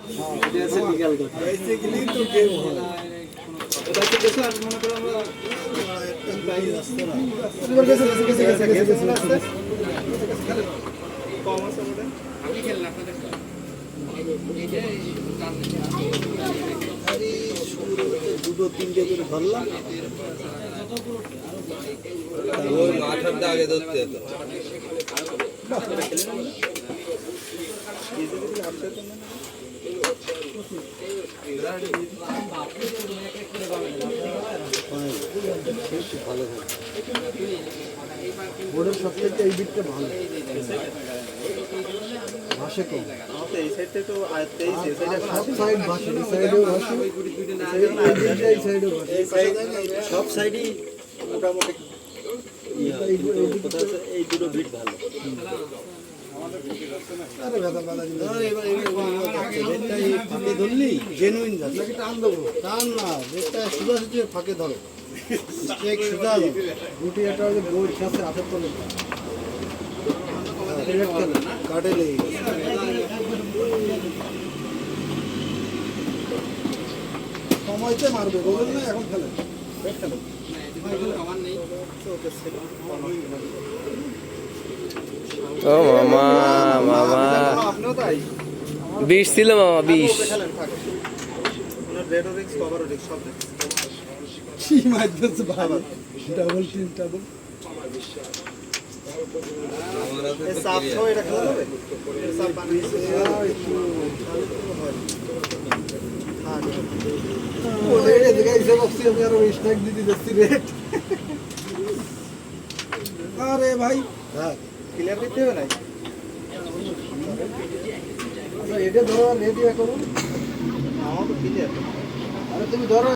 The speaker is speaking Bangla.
বিকাল কথা এসে গেলেই তো গেম হয়। এটা তো দেশে আর মনে করো আমরা একটা গাড়ি আসতো না। কম আছে ওটা আমি খেললাম আপনাদের আরে শুরু দুটো তিনটে করে ধরলাম। ওই মাথাটা আগে ধরতে হতো। ভালো বোর্ডের সব থেকে এই দিকটা ভালো ভাসে কম এই সাইডটা তো আয়ত্তে এই সাইডে এখন সব সাইড ভাসে এই সাইডেও ভাসে এই সাইডেও ভাসে সব সাইডই মোটামুটি এই দুটো বিট ভালো আরে ভেদা বালা ফাঁকে ধরলি জেনুইন যাচ্ছে নাকি টান দেবো টান না যেটা সোজা সুজি ফাঁকে ধরো স্টেক সোজা গুটি একটা ওই গোল খেতে হাতের তলে কাটে লেগে সময়তে মারবে বলুন না এখন খেলে খেলে ও মামা মামা আপনিও তাই 20 ছিল মামা 20 খেলেন থাকে ওনার রেড রিক্স কভার রিক্স সব কি মারতেছে ভাই ডাবল টিম ডাবল এই সাপ তো এটা খেলা যাবে সাপ বানিয়েছে ওরে এদিকে এসে বসছি আমি আরো স্ট্যাক দিতে যাচ্ছি রেট আরে ভাই হ্যাঁ ক্লিয়ার দিতে হবে না এটা ধরো রেডি করো আমার তো ক্লিয়ার আরে তুমি ধরো